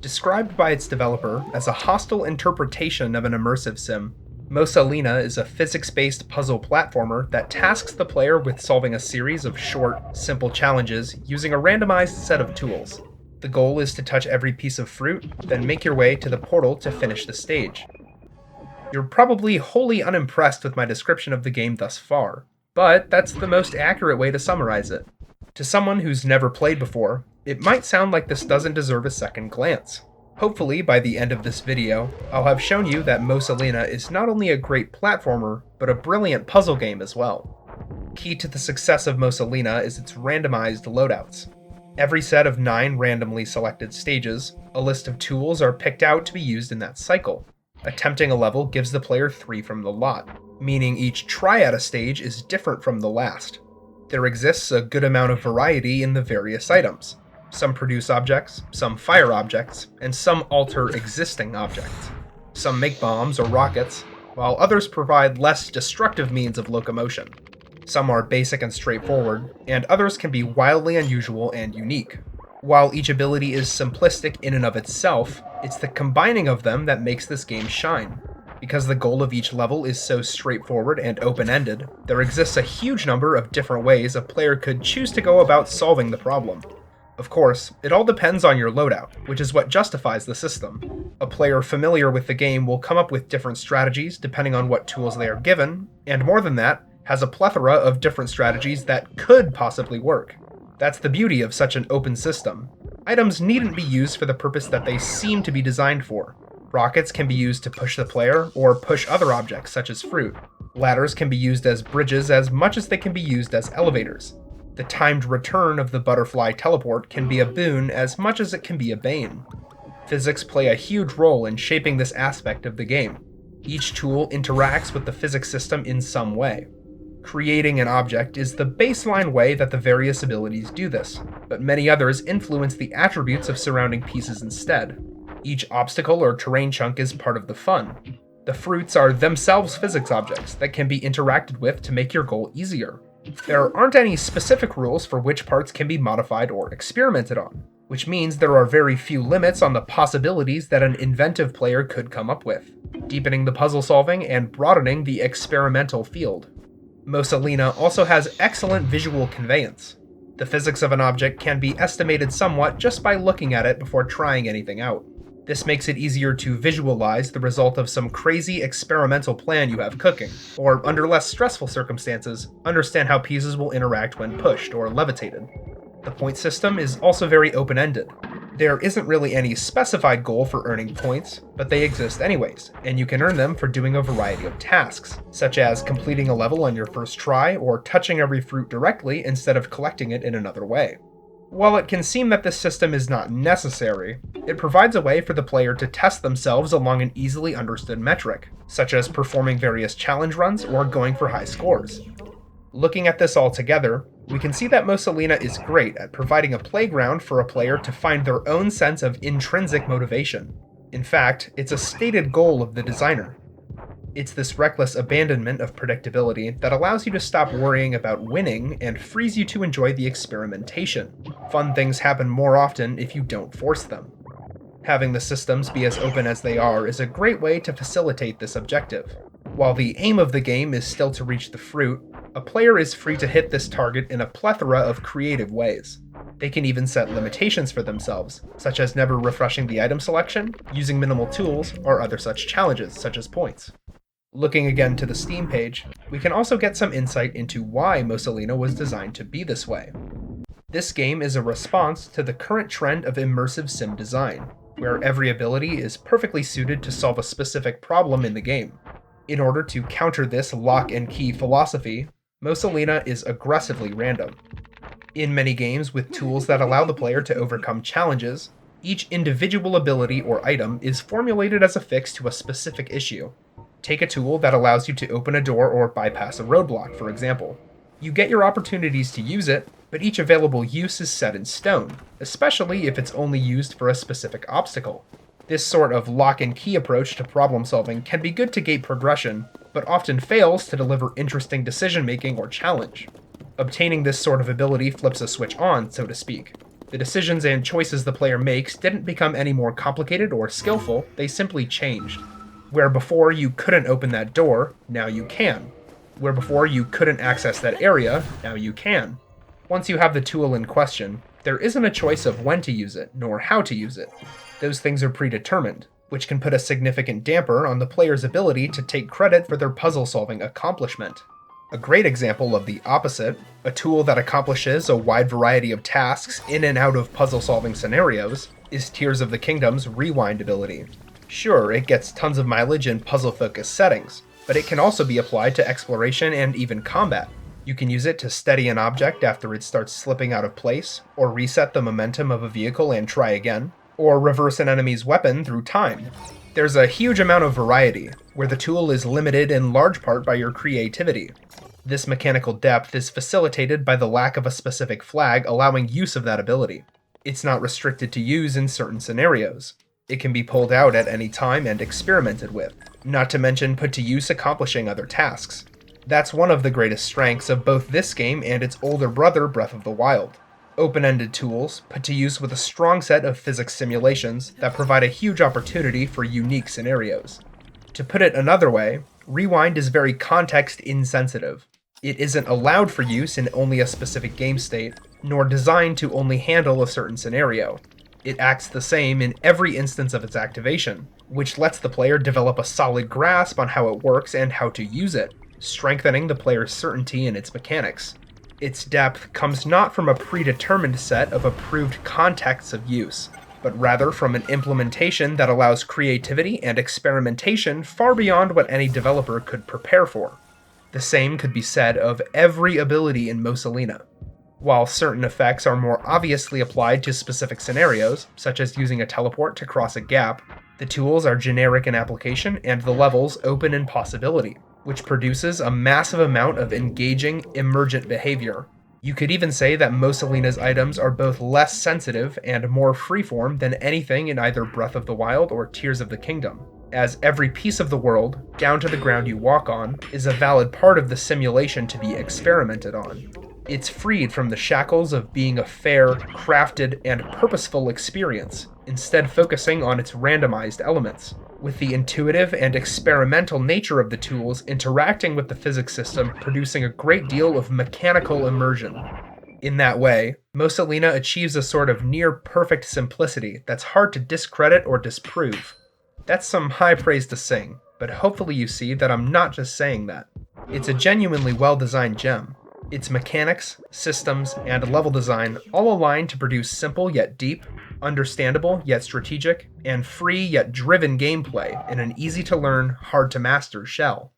Described by its developer as a hostile interpretation of an immersive sim, Mosa Lina is a physics-based puzzle platformer that tasks the player with solving a series of short, simple challenges using a randomized set of tools. The goal is to touch every piece of fruit, then make your way to the portal to finish the stage. You're probably wholly unimpressed with my description of the game thus far, but that's the most accurate way to summarize it. To someone who's never played before, it might sound like this doesn't deserve a second glance. Hopefully, by the end of this video, I'll have shown you that Mosa Lina is not only a great platformer, but a brilliant puzzle game as well. Key to the success of Mosa Lina is its randomized loadouts. Every set of 9 randomly selected stages, a list of tools are picked out to be used in that cycle. Attempting a level gives the player 3 from the lot, meaning each try at a stage is different from the last. There exists a good amount of variety in the various items. Some produce objects, some fire objects, and some alter existing objects. Some make bombs or rockets, while others provide less destructive means of locomotion. Some are basic and straightforward, and others can be wildly unusual and unique. While each ability is simplistic in and of itself, it's the combining of them that makes this game shine. Because the goal of each level is so straightforward and open-ended, there exists a huge number of different ways a player could choose to go about solving the problem. Of course, it all depends on your loadout, which is what justifies the system. A player familiar with the game will come up with different strategies depending on what tools they are given, and more than that, has a plethora of different strategies that could possibly work. That's the beauty of such an open system. Items needn't be used for the purpose that they seem to be designed for. Rockets can be used to push the player, or push other objects such as fruit. Ladders can be used as bridges as much as they can be used as elevators. The timed return of the butterfly teleport can be a boon as much as it can be a bane. Physics play a huge role in shaping this aspect of the game. Each tool interacts with the physics system in some way. Creating an object is the baseline way that the various abilities do this, but many others influence the attributes of surrounding pieces instead. Each obstacle or terrain chunk is part of the fun. The fruits are themselves physics objects that can be interacted with to make your goal easier. There aren't any specific rules for which parts can be modified or experimented on, which means there are very few limits on the possibilities that an inventive player could come up with, deepening the puzzle solving and broadening the experimental field. Mosa Lina also has excellent visual conveyance. The physics of an object can be estimated somewhat just by looking at it before trying anything out. This makes it easier to visualize the result of some crazy experimental plan you have cooking, or under less stressful circumstances, understand how pieces will interact when pushed or levitated. The point system is also very open-ended. There isn't really any specified goal for earning points, but they exist anyways, and you can earn them for doing a variety of tasks, such as completing a level on your first try or touching every fruit directly instead of collecting it in another way. While it can seem that this system is not necessary, it provides a way for the player to test themselves along an easily understood metric, such as performing various challenge runs or going for high scores. Looking at this all together, we can see that Mosa Lina is great at providing a playground for a player to find their own sense of intrinsic motivation. In fact, it's a stated goal of the designer. It's this reckless abandonment of predictability that allows you to stop worrying about winning and frees you to enjoy the experimentation. Fun things happen more often if you don't force them. Having the systems be as open as they are is a great way to facilitate this objective. While the aim of the game is still to reach the fruit, a player is free to hit this target in a plethora of creative ways. They can even set limitations for themselves, such as never refreshing the item selection, using minimal tools, or other such challenges, such as points. Looking again to the Steam page, we can also get some insight into why Mosa Lina was designed to be this way. This game is a response to the current trend of immersive sim design, where every ability is perfectly suited to solve a specific problem in the game. In order to counter this lock and key philosophy, Mosa Lina is aggressively random. In many games with tools that allow the player to overcome challenges, each individual ability or item is formulated as a fix to a specific issue. Take a tool that allows you to open a door or bypass a roadblock, for example. You get your opportunities to use it, but each available use is set in stone, especially if it's only used for a specific obstacle. This sort of lock and key approach to problem solving can be good to gate progression, but often fails to deliver interesting decision making or challenge. Obtaining this sort of ability flips a switch on, so to speak. The decisions and choices the player makes didn't become any more complicated or skillful, they simply changed. Where before you couldn't open that door, now you can. Where before you couldn't access that area, now you can. Once you have the tool in question, there isn't a choice of when to use it, nor how to use it. Those things are predetermined, which can put a significant damper on the player's ability to take credit for their puzzle-solving accomplishment. A great example of the opposite, a tool that accomplishes a wide variety of tasks in and out of puzzle-solving scenarios, is Tears of the Kingdom's Rewind ability. Sure, it gets tons of mileage in puzzle-focused settings, but it can also be applied to exploration and even combat. You can use it to steady an object after it starts slipping out of place, or reset the momentum of a vehicle and try again, or reverse an enemy's weapon through time. There's a huge amount of variety, where the tool is limited in large part by your creativity. This mechanical depth is facilitated by the lack of a specific flag allowing use of that ability. It's not restricted to use in certain scenarios. It can be pulled out at any time and experimented with, not to mention put to use accomplishing other tasks. That's one of the greatest strengths of both this game and its older brother, Breath of the Wild. Open-ended tools, put to use with a strong set of physics simulations that provide a huge opportunity for unique scenarios. To put it another way, Rewind is very context insensitive. It isn't allowed for use in only a specific game state, nor designed to only handle a certain scenario. It acts the same in every instance of its activation, which lets the player develop a solid grasp on how it works and how to use it, strengthening the player's certainty in its mechanics. Its depth comes not from a predetermined set of approved contexts of use, but rather from an implementation that allows creativity and experimentation far beyond what any developer could prepare for. The same could be said of every ability in Mosa Lina. While certain effects are more obviously applied to specific scenarios, such as using a teleport to cross a gap, the tools are generic in application and the levels open in possibility, which produces a massive amount of engaging, emergent behavior. You could even say that Mosa Lina's items are both less sensitive and more freeform than anything in either Breath of the Wild or Tears of the Kingdom, as every piece of the world, down to the ground you walk on, is a valid part of the simulation to be experimented on. It's freed from the shackles of being a fair, crafted, and purposeful experience, instead focusing on its randomized elements, with the intuitive and experimental nature of the tools interacting with the physics system producing a great deal of mechanical immersion. In that way, Mosa Lina achieves a sort of near-perfect simplicity that's hard to discredit or disprove. That's some high praise to sing, but hopefully you see that I'm not just saying that. It's a genuinely well-designed gem. Its mechanics, systems, and level design all align to produce simple yet deep, understandable yet strategic, and free yet driven gameplay in an easy-to-learn, hard-to-master shell.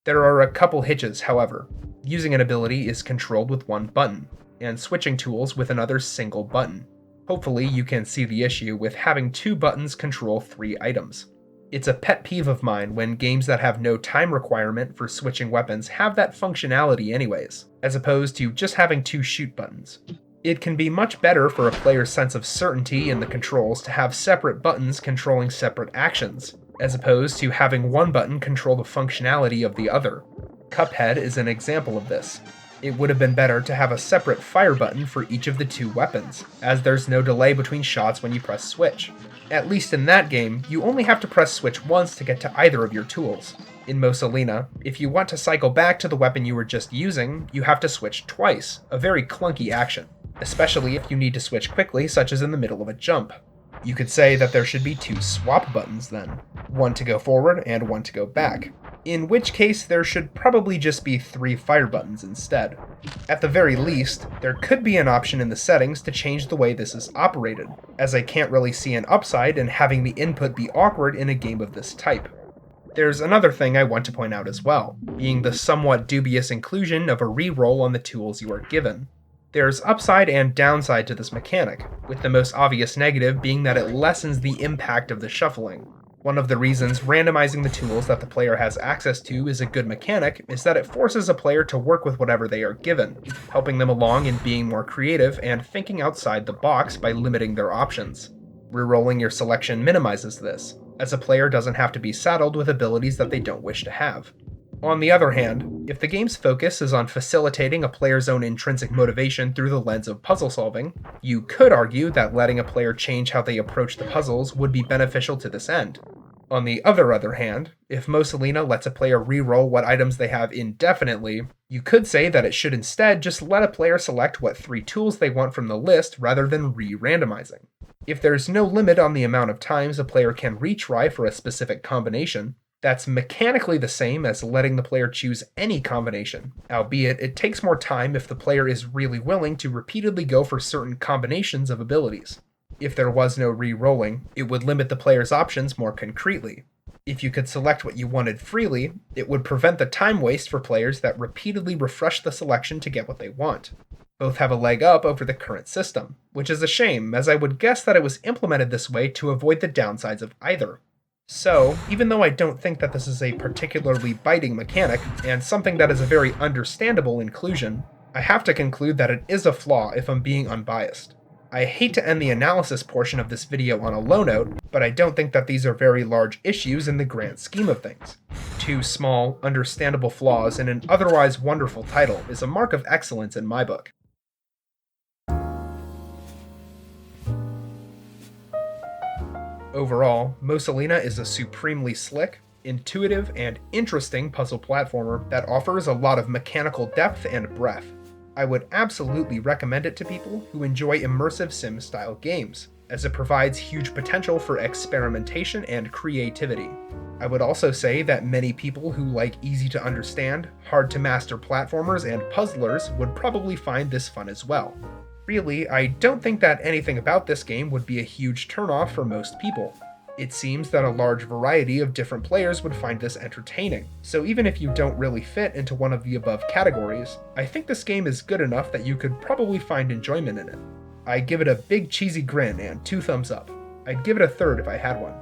There are a couple hitches, however. Using an ability is controlled with one button, and switching tools with another single button. Hopefully you can see the issue with having two buttons control 3 items. It's a pet peeve of mine when games that have no time requirement for switching weapons have that functionality anyways, as opposed to just having 2 shoot buttons. It can be much better for a player's sense of certainty in the controls to have separate buttons controlling separate actions, as opposed to having one button control the functionality of the other. Cuphead is an example of this. It would have been better to have a separate fire button for each of the 2 weapons, as there's no delay between shots when you press switch. At least in that game, you only have to press switch once to get to either of your tools. In Mosa Lina, if you want to cycle back to the weapon you were just using, you have to switch twice, a very clunky action, especially if you need to switch quickly, such as in the middle of a jump. You could say that there should be 2 swap buttons then, one to go forward and one to go back, in which case there should probably just be 3 fire buttons instead. At the very least, there could be an option in the settings to change the way this is operated, as I can't really see an upside in having the input be awkward in a game of this type. There's another thing I want to point out as well, being the somewhat dubious inclusion of a reroll on the tools you are given. There's upside and downside to this mechanic, with the most obvious negative being that it lessens the impact of the shuffling. One of the reasons randomizing the tools that the player has access to is a good mechanic is that it forces a player to work with whatever they are given, helping them along in being more creative and thinking outside the box by limiting their options. Rerolling your selection minimizes this, as a player doesn't have to be saddled with abilities that they don't wish to have. On the other hand, if the game's focus is on facilitating a player's own intrinsic motivation through the lens of puzzle solving, you could argue that letting a player change how they approach the puzzles would be beneficial to this end. On the other hand, if Mosa Lina lets a player re-roll what items they have indefinitely, you could say that it should instead just let a player select what 3 tools they want from the list rather than re-randomizing. If there's no limit on the amount of times a player can retry for a specific combination, that's mechanically the same as letting the player choose any combination, albeit it takes more time if the player is really willing to repeatedly go for certain combinations of abilities. If there was no re-rolling, it would limit the player's options more concretely. If you could select what you wanted freely, it would prevent the time waste for players that repeatedly refresh the selection to get what they want. Both have a leg up over the current system, which is a shame, as I would guess that it was implemented this way to avoid the downsides of either. So, even though I don't think that this is a particularly biting mechanic, and something that is a very understandable inclusion, I have to conclude that it is a flaw if I'm being unbiased. I hate to end the analysis portion of this video on a low note, but I don't think that these are very large issues in the grand scheme of things. 2 small, understandable flaws in an otherwise wonderful title is a mark of excellence in my book. Overall, Mosa Lina is a supremely slick, intuitive, and interesting puzzle platformer that offers a lot of mechanical depth and breadth. I would absolutely recommend it to people who enjoy immersive sim-style games, as it provides huge potential for experimentation and creativity. I would also say that many people who like easy-to-understand, hard-to-master platformers and puzzlers would probably find this fun as well. Really, I don't think that anything about this game would be a huge turnoff for most people. It seems that a large variety of different players would find this entertaining, so even if you don't really fit into one of the above categories, I think this game is good enough that you could probably find enjoyment in it. I give it a big cheesy grin and 2 thumbs up. I'd give it a 3rd if I had one.